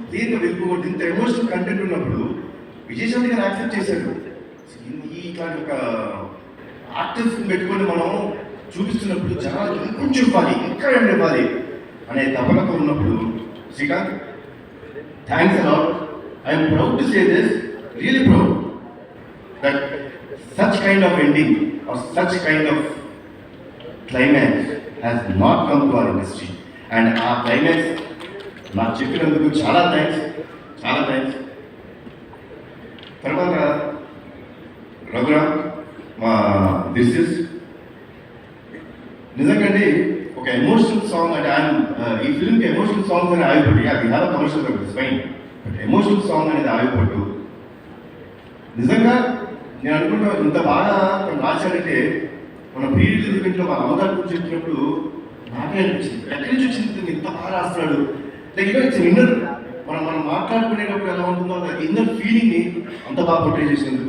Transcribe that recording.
క్లియర్గా వెళ్ళిపోకూడదు. ఇంత emotional content ఉన్నప్పుడు విజయశాంతి గారు యాక్సెప్ట్ చేశారు. ఇట్లాంటి ఒక ఆర్టిస్ట్ పెట్టుకొని మనం చూపిస్తున్నప్పుడు జనాలు ఇంకొంచెం ఇవ్వాలి, ఇంకా ఏం ఇవ్వాలి అనే తపనతో ఉన్నప్పుడు Srikanth, thanks a lot. I'm proud to say this, really proud that such kind of ending or such kind of climax has not come to our industry. And our climax నాకు చెప్పినందుకు చాలా థ్యాంక్స్. తర్వాత రఘురామ్, మా దిస్ ఇస్ నిజంగా ఒక emotional song అంటే ఈ ఫిల్మ్కి emotional songs అని ఆగిపోయి అది చాలా commercial fine, but emotional song అనేది ఆగిపోతూ నిజంగా నేను అనుకుంటా ఇంత బాగా రాశాడంటే మన ప్రీ రిలీజ్ ఈవెంట్లో వాళ్ళ అమ్మగారి గురించి చెప్పినప్పుడు నాకే అనిపించింది, ఎక్కడి నుంచి వచ్చింది ఇంత బాగా రాస్తున్నాడు. లైక్ ఇట్స్ ఇన్నర్ మనం మాట్లాడుకునేటప్పుడు ఎలా ఉంటుందో ఇన్నర్ ఫీలింగ్ని అంత బాగా పొట్రే చేసినందుకు